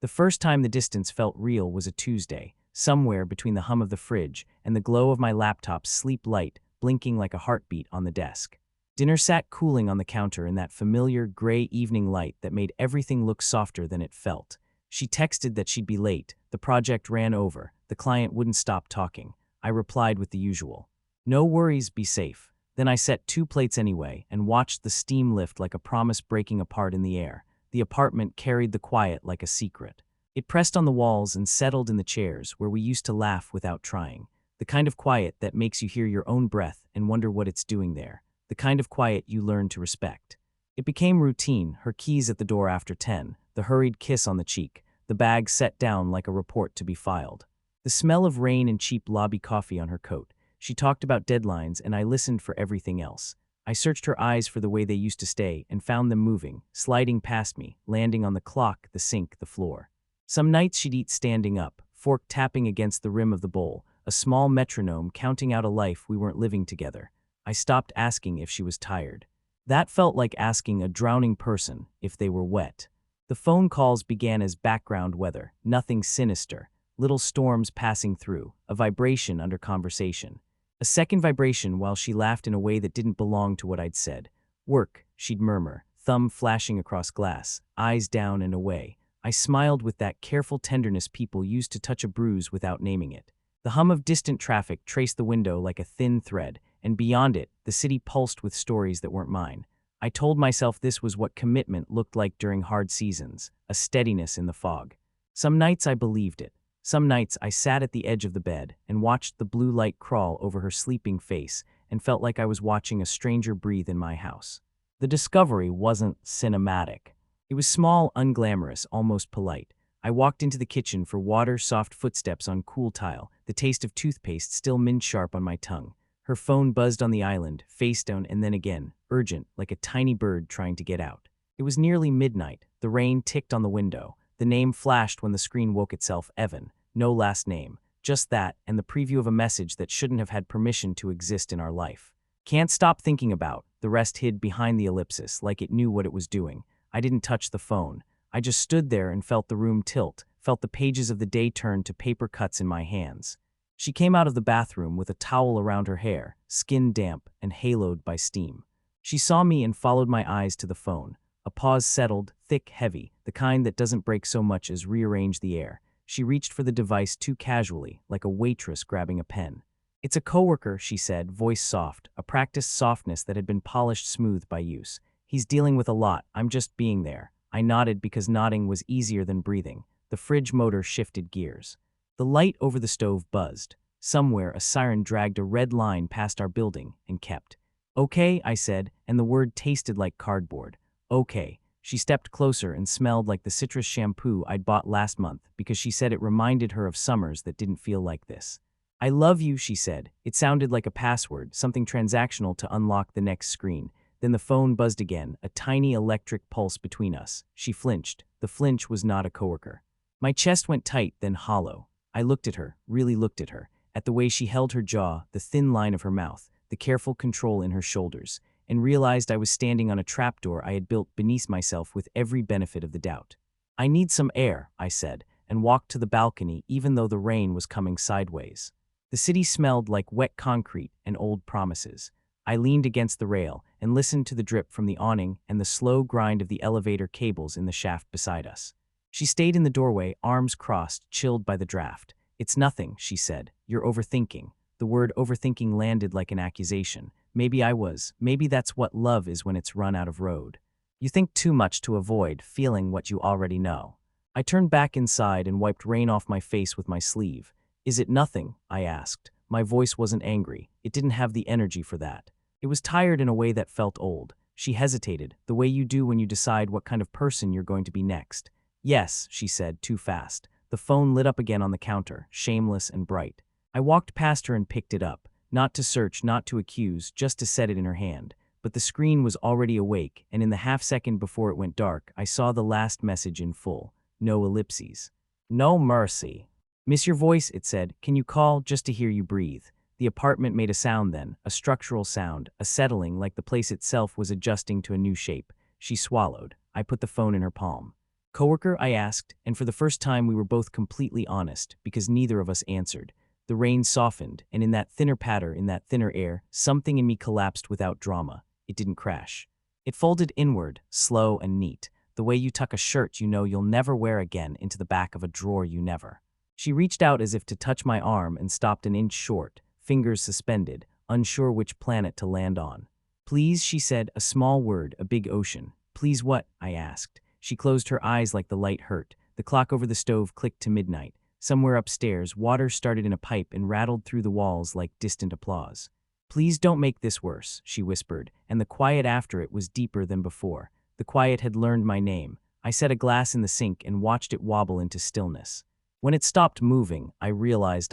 The first time the distance felt real was a Tuesday, somewhere between the hum of the fridge and the glow of my laptop's sleep light blinking like a heartbeat on the desk. Dinner sat cooling on the counter in that familiar gray evening light that made everything look softer than it felt. She texted that she'd be late, the project ran over, the client wouldn't stop talking. I replied with the usual, "No worries, be safe." Then I set 2 plates anyway and watched the steam lift like a promise breaking apart in the air. The apartment carried the quiet like a secret. It pressed on the walls and settled in the chairs where we used to laugh without trying. The kind of quiet that makes you hear your own breath and wonder what it's doing there. The kind of quiet you learn to respect. It became routine, her keys at the door after 10, the hurried kiss on the cheek, the bag set down like a report to be filed. The smell of rain and cheap lobby coffee on her coat. She talked about deadlines and I listened for everything else. I searched her eyes for the way they used to stay and found them moving, sliding past me, landing on the clock, the sink, the floor. Some nights she'd eat standing up, fork tapping against the rim of the bowl, a small metronome counting out a life we weren't living together. I stopped asking if she was tired. That felt like asking a drowning person if they were wet. The phone calls began as background weather, nothing sinister, little storms passing through, a vibration under conversation. A second vibration while she laughed in a way that didn't belong to what I'd said. "Work," she'd murmur, thumb flashing across glass, eyes down and away. I smiled with that careful tenderness people use to touch a bruise without naming it. The hum of distant traffic traced the window like a thin thread, and beyond it, the city pulsed with stories that weren't mine. I told myself this was what commitment looked like during hard seasons, a steadiness in the fog. Some nights I believed it. Some nights I sat at the edge of the bed and watched the blue light crawl over her sleeping face and felt like I was watching a stranger breathe in my house. The discovery wasn't cinematic. It was small, unglamorous, almost polite. I walked into the kitchen for water, soft footsteps on cool tile, the taste of toothpaste still mint-sharp on my tongue. Her phone buzzed on the island, face down and then again, urgent, like a tiny bird trying to get out. It was nearly midnight. The rain ticked on the window. The name flashed when the screen woke itself, Evan. No last name. Just that, and the preview of a message that shouldn't have had permission to exist in our life. Can't stop thinking about. The rest hid behind the ellipsis, like it knew what it was doing. I didn't touch the phone. I just stood there and felt the room tilt, felt the pages of the day turn to paper cuts in my hands. She came out of the bathroom with a towel around her hair, skin damp and haloed by steam. She saw me and followed my eyes to the phone. A pause settled, thick, heavy, the kind that doesn't break so much as rearrange the air. She reached for the device too casually, like a waitress grabbing a pen. "It's a coworker," she said, voice soft, a practiced softness that had been polished smooth by use. "He's dealing with a lot, I'm just being there." I nodded because nodding was easier than breathing. The fridge motor shifted gears. The light over the stove buzzed. Somewhere a siren dragged a red line past our building and kept. "Okay," I said, and the word tasted like cardboard. "Okay." She stepped closer and smelled like the citrus shampoo I'd bought last month because she said it reminded her of summers that didn't feel like this. "I love you," she said. It sounded like a password, something transactional to unlock the next screen. Then the phone buzzed again, a tiny electric pulse between us. She flinched. The flinch was not a coworker. My chest went tight, then hollow. I looked at her, really looked at her, at the way she held her jaw, the thin line of her mouth, the careful control in her shoulders, and realized I was standing on a trapdoor I had built beneath myself with every benefit of the doubt. "I need some air," I said, and walked to the balcony even though the rain was coming sideways. The city smelled like wet concrete and old promises. I leaned against the rail and listened to the drip from the awning and the slow grind of the elevator cables in the shaft beside us. She stayed in the doorway, arms crossed, chilled by the draft. "It's nothing," she said. "You're overthinking." The word overthinking landed like an accusation. Maybe I was. Maybe that's what love is when it's run out of road. You think too much to avoid feeling what you already know. I turned back inside and wiped rain off my face with my sleeve. "Is it nothing?" I asked. My voice wasn't angry. It didn't have the energy for that. It was tired in a way that felt old. She hesitated, the way you do when you decide what kind of person you're going to be next. "Yes," she said, too fast. The phone lit up again on the counter, shameless and bright. I walked past her and picked it up, not to search, not to accuse, just to set it in her hand. But the screen was already awake, and in the half-second before it went dark, I saw the last message in full. No ellipses. "No mercy. Miss your voice," it said. "Can you call just to hear you breathe?" The apartment made a sound then, a structural sound, a settling like the place itself was adjusting to a new shape. She swallowed. I put the phone in her palm. Coworker, I asked, and for the first time we were both completely honest, because neither of us answered. The rain softened, and in that thinner patter, in that thinner air, something in me collapsed without drama. It didn't crash. It folded inward, slow and neat, the way you tuck a shirt you know you'll never wear again into the back of a drawer you never. She reached out as if to touch my arm and stopped an inch short, fingers suspended, unsure which planet to land on. Please, she said, a small word, a big ocean. Please what? I asked. She closed her eyes like the light hurt. The clock over the stove clicked to midnight. Somewhere upstairs, water started in a pipe and rattled through the walls like distant applause. Please don't make this worse, she whispered, and the quiet after it was deeper than before. The quiet had learned my name. I set a glass in the sink and watched it wobble into stillness. When it stopped moving, I realized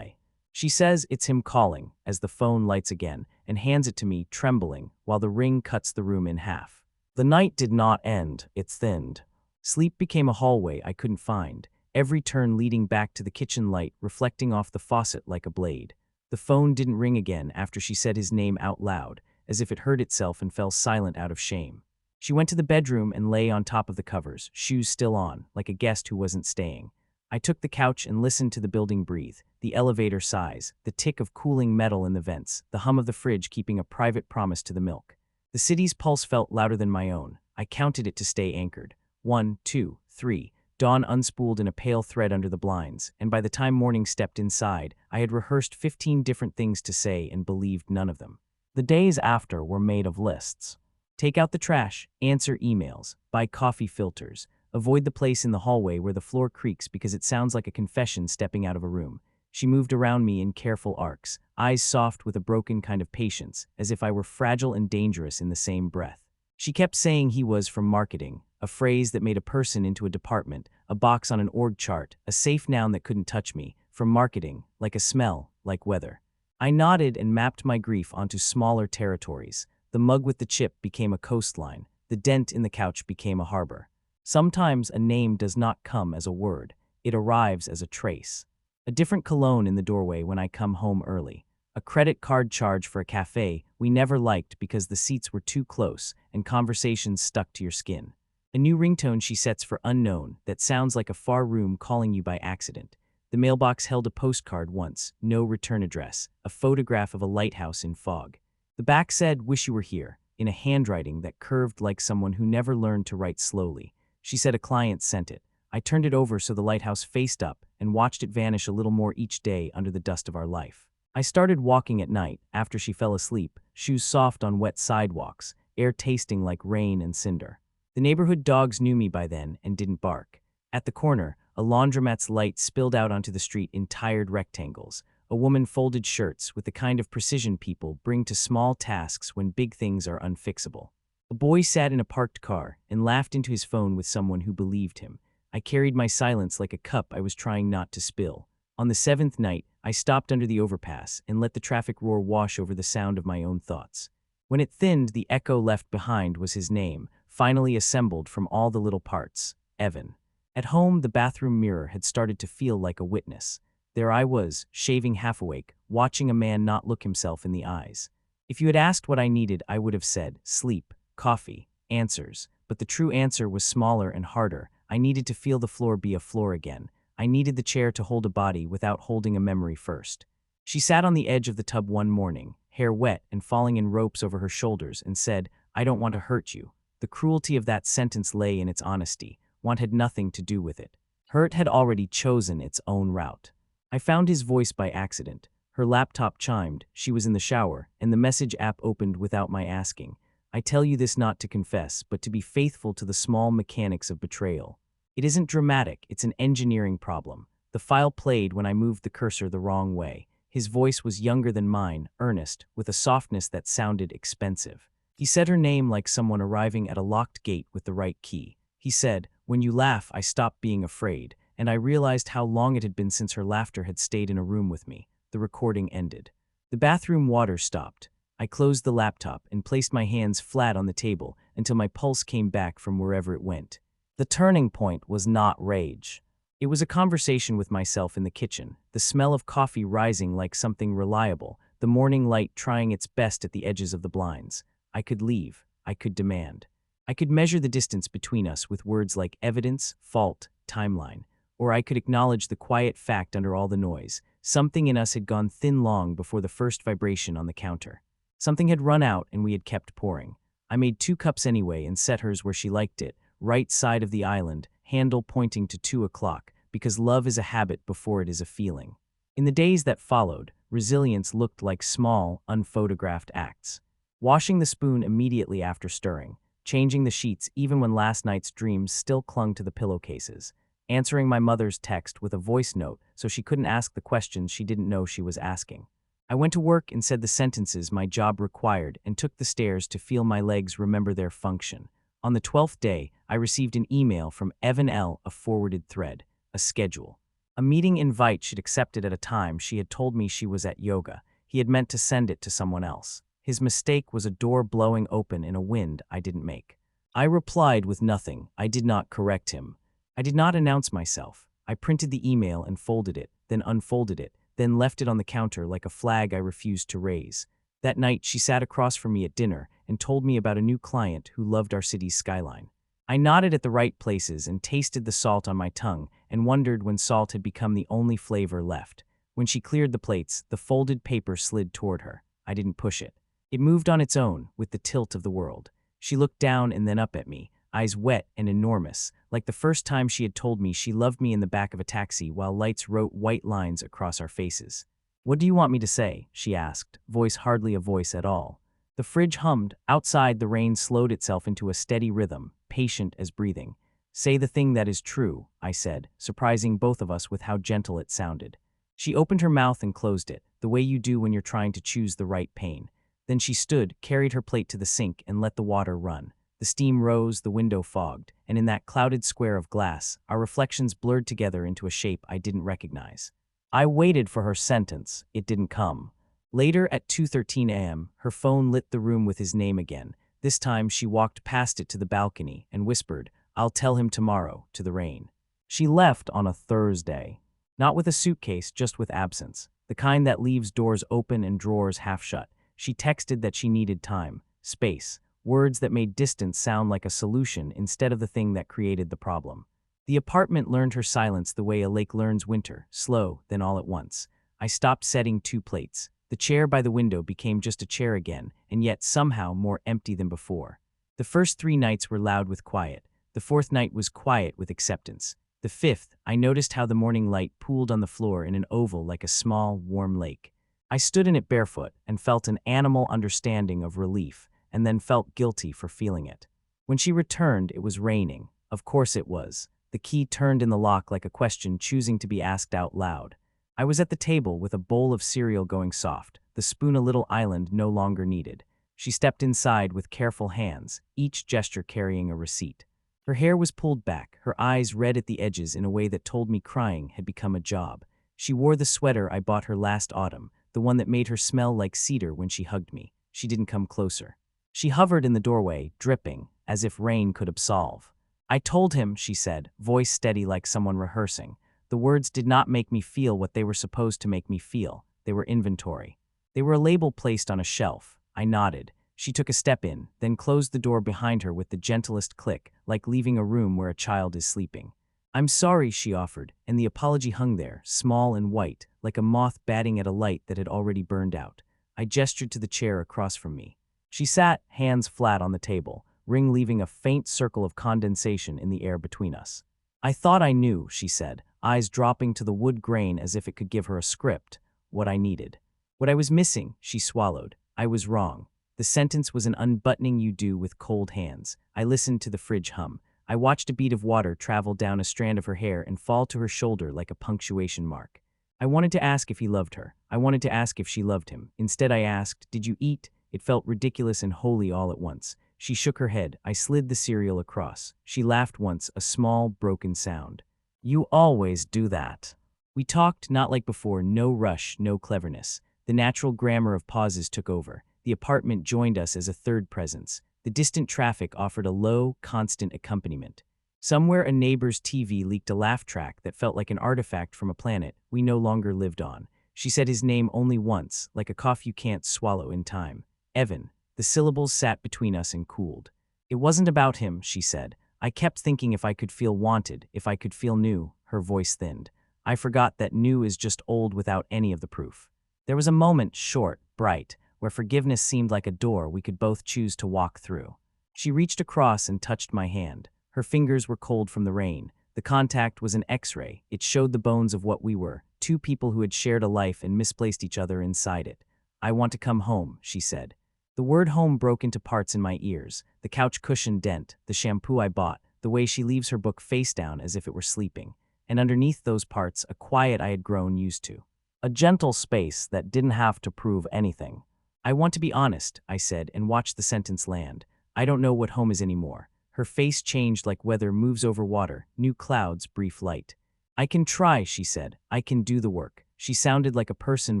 She says it's him calling, as the phone lights again, and hands it to me, trembling, while the ring cuts the room in half. The night did not end, it thinned. Sleep became a hallway I couldn't find, every turn leading back to the kitchen light reflecting off the faucet like a blade. The phone didn't ring again after she said his name out loud, as if it heard itself and fell silent out of shame. She went to the bedroom and lay on top of the covers, shoes still on, like a guest who wasn't staying. I took the couch and listened to the building breathe, the elevator sighs, the tick of cooling metal in the vents, the hum of the fridge keeping a private promise to the milk. The city's pulse felt louder than my own. I counted it to stay anchored. 1, 2, 3. Dawn unspooled in a pale thread under the blinds, and by the time morning stepped inside, I had rehearsed 15 different things to say and believed none of them. The days after were made of lists. Take out the trash, answer emails, buy coffee filters, avoid the place in the hallway where the floor creaks because it sounds like a confession stepping out of a room. She moved around me in careful arcs, eyes soft with a broken kind of patience, as if I were fragile and dangerous in the same breath. She kept saying he was from marketing, a phrase that made a person into a department, a box on an org chart, a safe noun that couldn't touch me, from marketing, like a smell, like weather. I nodded and mapped my grief onto smaller territories. The mug with the chip became a coastline, the dent in the couch became a harbor. Sometimes a name does not come as a word, it arrives as a trace. A different cologne in the doorway when I come home early. A credit card charge for a cafe we never liked because the seats were too close and conversations stuck to your skin. A new ringtone she sets for unknown that sounds like a far room calling you by accident. The mailbox held a postcard once, no return address, a photograph of a lighthouse in fog. The back said, "Wish you were here," in a handwriting that curved like someone who never learned to write slowly. She said a client sent it. I turned it over so the lighthouse faced up and watched it vanish a little more each day under the dust of our life. I started walking at night, after she fell asleep, shoes soft on wet sidewalks, air tasting like rain and cinder. The neighborhood dogs knew me by then and didn't bark. At the corner, a laundromat's light spilled out onto the street in tired rectangles. A woman folded shirts with the kind of precision people bring to small tasks when big things are unfixable. A boy sat in a parked car and laughed into his phone with someone who believed him. I carried my silence like a cup I was trying not to spill. On the 7th night, I stopped under the overpass and let the traffic roar wash over the sound of my own thoughts. When it thinned, the echo left behind was his name, finally assembled from all the little parts, Evan. At home, the bathroom mirror had started to feel like a witness. There I was, shaving half awake, watching a man not look himself in the eyes. If you had asked what I needed, I would have said, sleep, coffee, answers. But the true answer was smaller and harder. I needed to feel the floor be a floor again. I needed the chair to hold a body without holding a memory first. She sat on the edge of the tub one morning, hair wet and falling in ropes over her shoulders, and said, "I don't want to hurt you." The cruelty of that sentence lay in its honesty. Want had nothing to do with it. Hurt had already chosen its own route. I found his voice by accident. Her laptop chimed, she was in the shower, and the message app opened without my asking. I tell you this not to confess, but to be faithful to the small mechanics of betrayal. It isn't dramatic, it's an engineering problem. The file played when I moved the cursor the wrong way. His voice was younger than mine, earnest, with a softness that sounded expensive. He said her name like someone arriving at a locked gate with the right key. He said, "When you laugh, I stop being afraid," and I realized how long it had been since her laughter had stayed in a room with me. The recording ended. The bathroom water stopped. I closed the laptop and placed my hands flat on the table until my pulse came back from wherever it went. The turning point was not rage. It was a conversation with myself in the kitchen, the smell of coffee rising like something reliable, the morning light trying its best at the edges of the blinds. I could leave. I could demand. I could measure the distance between us with words like evidence, fault, timeline, or I could acknowledge the quiet fact under all the noise. Something in us had gone thin long before the first vibration on the counter. Something had run out and we had kept pouring. I made 2 cups anyway and set hers where she liked it, right side of the island, handle pointing to 2 o'clock, because love is a habit before it is a feeling. In the days that followed, resilience looked like small, unphotographed acts. Washing the spoon immediately after stirring, changing the sheets even when last night's dreams still clung to the pillowcases, answering my mother's text with a voice note so she couldn't ask the questions she didn't know she was asking. I went to work and said the sentences my job required and took the stairs to feel my legs remember their function. On the 12th day, I received an email from Evan L., a forwarded thread, a schedule. A meeting invite she'd accepted at a time she had told me she was at yoga. He had meant to send it to someone else. His mistake was a door blowing open in a wind I didn't make. I replied with nothing. I did not correct him. I did not announce myself. I printed the email and folded it, then unfolded it, then left it on the counter like a flag I refused to raise. That night, she sat across from me at dinner and told me about a new client who loved our city's skyline. I nodded at the right places and tasted the salt on my tongue and wondered when salt had become the only flavor left. When she cleared the plates, the folded paper slid toward her. I didn't push it. It moved on its own, with the tilt of the world. She looked down and then up at me, eyes wet and enormous, like the first time she had told me she loved me in the back of a taxi while lights wrote white lines across our faces. "What do you want me to say?" she asked, voice hardly a voice at all. The fridge hummed. Outside, the rain slowed itself into a steady rhythm, patient as breathing. "Say the thing that is true," I said, surprising both of us with how gentle it sounded. She opened her mouth and closed it, the way you do when you're trying to choose the right pain. Then she stood, carried her plate to the sink, and let the water run. The steam rose, the window fogged, and in that clouded square of glass, our reflections blurred together into a shape I didn't recognize. I waited for her sentence. It didn't come. Later, at 2:13 a.m., her phone lit the room with his name again. This time, she walked past it to the balcony and whispered, "I'll tell him tomorrow," to the rain. She left on a Thursday. Not with a suitcase, just with absence. The kind that leaves doors open and drawers half shut. She texted that she needed time, space, words that made distance sound like a solution instead of the thing that created the problem. The apartment learned her silence the way a lake learns winter, slow, then all at once. I stopped setting 2 plates. The chair by the window became just a chair again, and yet somehow more empty than before. The first 3 nights were loud with quiet. The 4th night was quiet with acceptance. The 5th, I noticed how the morning light pooled on the floor in an oval like a small, warm lake. I stood in it barefoot and felt an animal understanding of relief, and then felt guilty for feeling it. When she returned, it was raining. Of course it was. The key turned in the lock like a question choosing to be asked out loud. I was at the table with a bowl of cereal going soft, the spoon a little island no longer needed. She stepped inside with careful hands, each gesture carrying a receipt. Her hair was pulled back, her eyes red at the edges in a way that told me crying had become a job. She wore the sweater I bought her last autumn, the one that made her smell like cedar when she hugged me. She didn't come closer. She hovered in the doorway, dripping, as if rain could absolve. "I told him," she said, voice steady like someone rehearsing. The words did not make me feel what they were supposed to make me feel. They were inventory. They were a label placed on a shelf. I nodded. She took a step in, then closed the door behind her with the gentlest click, like leaving a room where a child is sleeping. "I'm sorry," she offered, and the apology hung there, small and white, like a moth batting at a light that had already burned out. I gestured to the chair across from me. She sat, hands flat on the table, ring leaving a faint circle of condensation in the air between us. "I thought I knew," she said, eyes dropping to the wood grain as if it could give her a script, what I needed. "What I was missing," she swallowed. "I was wrong. The sentence was an unbuttoning you do with cold hands." I listened to the fridge hum. I watched a bead of water travel down a strand of her hair and fall to her shoulder like a punctuation mark. I wanted to ask if he loved her. I wanted to ask if she loved him. Instead I asked, "Did you eat?" It felt ridiculous and holy all at once. She shook her head. I slid the cereal across. She laughed once, a small, broken sound. "You always do that." We talked, not like before, no rush, no cleverness. The natural grammar of pauses took over. The apartment joined us as a third presence. The distant traffic offered a low, constant accompaniment. Somewhere a neighbor's TV leaked a laugh track that felt like an artifact from a planet we no longer lived on. She said his name only once, like a cough you can't swallow in time. "Evan." The syllables sat between us and cooled. It wasn't about him, she said. I kept thinking if I could feel wanted, if I could feel new. Her voice thinned. I forgot that new is just old without any of the proof. There was a moment, short, bright, where forgiveness seemed like a door we could both choose to walk through. She reached across and touched my hand. Her fingers were cold from the rain. The contact was an X-ray. It showed the bones of what we were, two people who had shared a life and misplaced each other inside it. I want to come home, she said. The word home broke into parts in my ears, the couch cushion dent, the shampoo I bought, the way she leaves her book face down as if it were sleeping, and underneath those parts a quiet I had grown used to. A gentle space that didn't have to prove anything. I want to be honest, I said, and watched the sentence land. I don't know what home is anymore. Her face changed like weather moves over water, new clouds, brief light. I can try, she said. I can do the work. She sounded like a person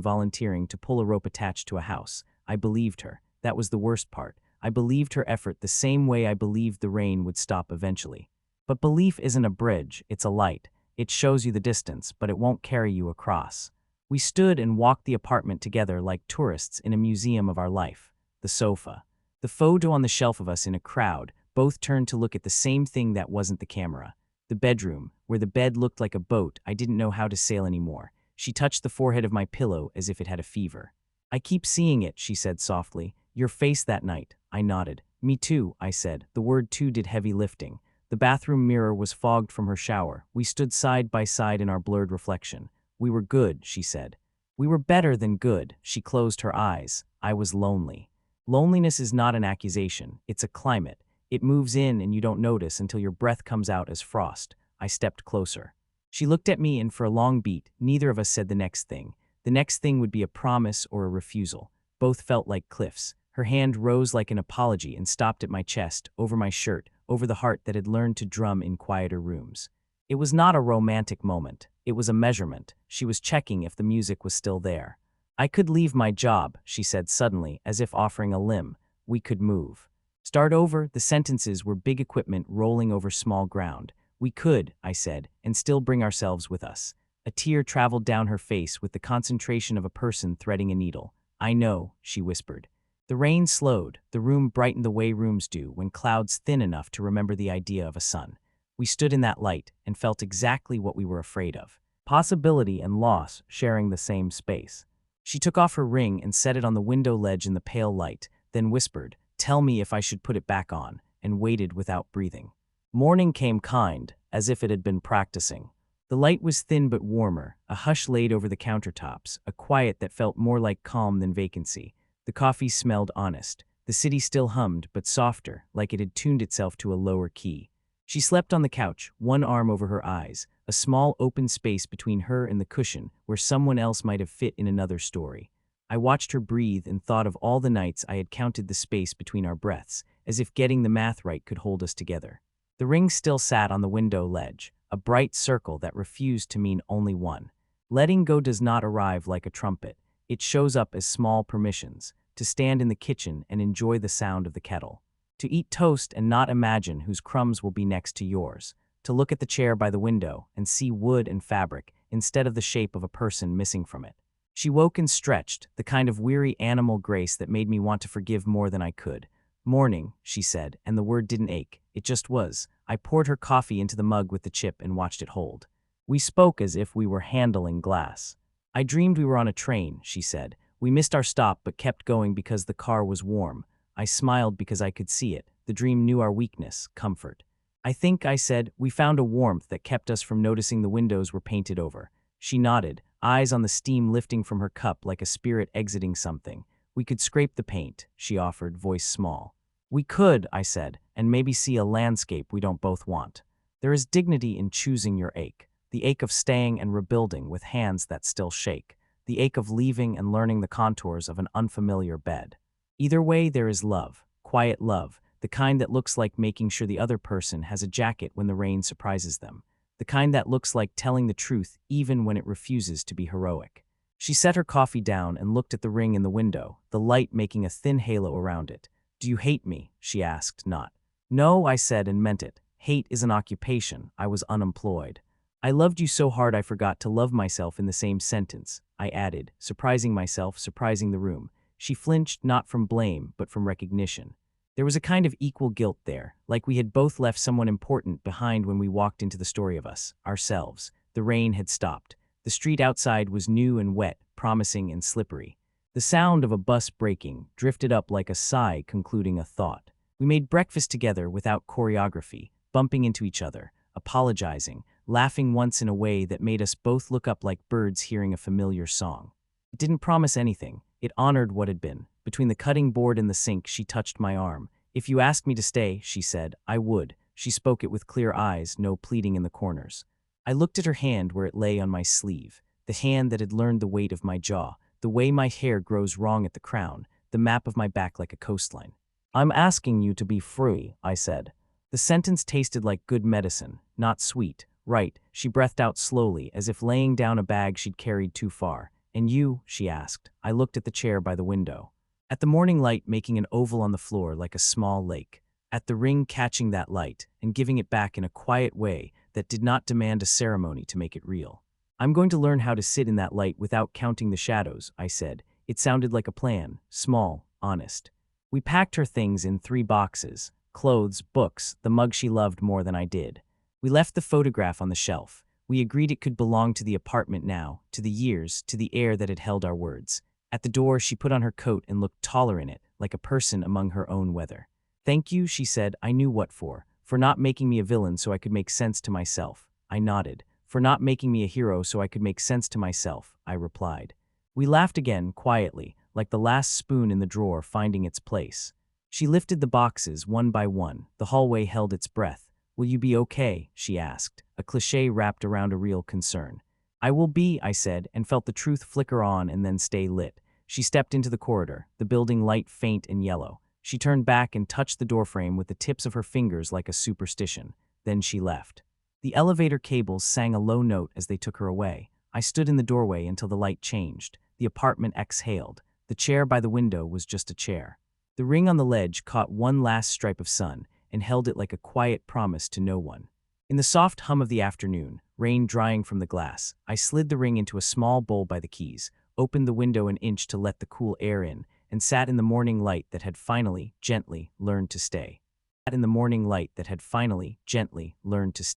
volunteering to pull a rope attached to a house. I believed her. That was the worst part. I believed her effort the same way I believed the rain would stop eventually. But belief isn't a bridge, it's a light. It shows you the distance, but it won't carry you across. We stood and walked the apartment together like tourists in a museum of our life. The sofa. The photo on the shelf of us in a crowd, both turned to look at the same thing that wasn't the camera. The bedroom, where the bed looked like a boat I didn't know how to sail anymore. She touched the forehead of my pillow as if it had a fever. I keep seeing it, she said softly. Your face that night. I nodded. Me too, I said. The word too did heavy lifting. The bathroom mirror was fogged from her shower. We stood side by side in our blurred reflection. We were good, she said. We were better than good. She closed her eyes. I was lonely. Loneliness is not an accusation. It's a climate. It moves in and you don't notice until your breath comes out as frost. I stepped closer. She looked at me and for a long beat, neither of us said the next thing. The next thing would be a promise or a refusal. Both felt like cliffs. Her hand rose like an apology and stopped at my chest, over my shirt, over the heart that had learned to drum in quieter rooms. It was not a romantic moment. It was a measurement. She was checking if the music was still there. I could leave my job, she said suddenly, as if offering a limb. We could move. Start over, the sentences were big equipment rolling over small ground. We could, I said, and still bring ourselves with us. A tear traveled down her face with the concentration of a person threading a needle. I know, she whispered. The rain slowed. The room brightened the way rooms do when clouds thin enough to remember the idea of a sun. We stood in that light and felt exactly what we were afraid of. Possibility and loss sharing the same space. She took off her ring and set it on the window ledge in the pale light, then whispered, "Tell me if I should put it back on," and waited without breathing. Morning came kind, as if it had been practicing. The light was thin but warmer, a hush laid over the countertops, a quiet that felt more like calm than vacancy. The coffee smelled honest. The city still hummed, but softer, like it had tuned itself to a lower key. She slept on the couch, one arm over her eyes, a small open space between her and the cushion where someone else might have fit in another story. I watched her breathe and thought of all the nights I had counted the space between our breaths, as if getting the math right could hold us together. The ring still sat on the window ledge, a bright circle that refused to mean only one. Letting go does not arrive like a trumpet. It shows up as small permissions, to stand in the kitchen and enjoy the sound of the kettle, to eat toast and not imagine whose crumbs will be next to yours, to look at the chair by the window and see wood and fabric instead of the shape of a person missing from it. She woke and stretched, the kind of weary animal grace that made me want to forgive more than I could. Morning, she said, and the word didn't ache, it just was. I poured her coffee into the mug with the chip and watched it hold. We spoke as if we were handling glass. I dreamed we were on a train, she said. We missed our stop but kept going because the car was warm. I smiled because I could see it. The dream knew our weakness, comfort. I think, I said, we found a warmth that kept us from noticing the windows were painted over. She nodded, eyes on the steam lifting from her cup like a spirit exiting something. We could scrape the paint, she offered, voice small. We could, I said, and maybe see a landscape we don't both want. There is dignity in choosing your ache. The ache of staying and rebuilding with hands that still shake. The ache of leaving and learning the contours of an unfamiliar bed. Either way, there is love, quiet love, the kind that looks like making sure the other person has a jacket when the rain surprises them. The kind that looks like telling the truth even when it refuses to be heroic. She set her coffee down and looked at the ring in the window, the light making a thin halo around it. Do you hate me? She asked, not. No, I said and meant it. Hate is an occupation. I was unemployed. I loved you so hard I forgot to love myself in the same sentence, I added, surprising myself, surprising the room. She flinched not from blame, but from recognition. There was a kind of equal guilt there, like we had both left someone important behind when we walked into the story of us, ourselves. The rain had stopped. The street outside was new and wet, promising and slippery. The sound of a bus braking drifted up like a sigh concluding a thought. We made breakfast together without choreography, bumping into each other, apologizing, laughing once in a way that made us both look up like birds hearing a familiar song. It didn't promise anything. It honored what had been. Between the cutting board and the sink, she touched my arm. "If you asked me to stay," she said, "I would." She spoke it with clear eyes, no pleading in the corners. I looked at her hand where it lay on my sleeve, the hand that had learned the weight of my jaw, the way my hair grows wrong at the crown, the map of my back like a coastline. "I'm asking you to be free," I said. The sentence tasted like good medicine, not sweet. "Right," she breathed out slowly, as if laying down a bag she'd carried too far. "And you?" she asked. I looked at the chair by the window. At the morning light making an oval on the floor like a small lake. At the ring catching that light and giving it back in a quiet way that did not demand a ceremony to make it real. "I'm going to learn how to sit in that light without counting the shadows," I said. It sounded like a plan, small, honest. We packed her things in 3 boxes: clothes, books, the mug she loved more than I did. We left the photograph on the shelf. We agreed it could belong to the apartment now, to the years, to the air that had held our words. At the door, she put on her coat and looked taller in it, like a person among her own weather. "Thank you," she said. "I knew what for not making me a villain so I could make sense to myself." I nodded. "For not making me a hero so I could make sense to myself," I replied. We laughed again, quietly, like the last spoon in the drawer finding its place. She lifted the boxes one by one. The hallway held its breath. "Will you be okay?" she asked, a cliché wrapped around a real concern. "I will be," I said, and felt the truth flicker on and then stay lit. She stepped into the corridor, the building light faint and yellow. She turned back and touched the doorframe with the tips of her fingers like a superstition. Then she left. The elevator cables sang a low note as they took her away. I stood in the doorway until the light changed. The apartment exhaled. The chair by the window was just a chair. The ring on the ledge caught one last stripe of sun and held it like a quiet promise to no one. In the soft hum of the afternoon, rain drying from the glass, I slid the ring into a small bowl by the keys, opened the window an inch to let the cool air in, and sat in the morning light that had finally, gently, learned to stay. Sat in the morning light that had finally, gently, learned to stay.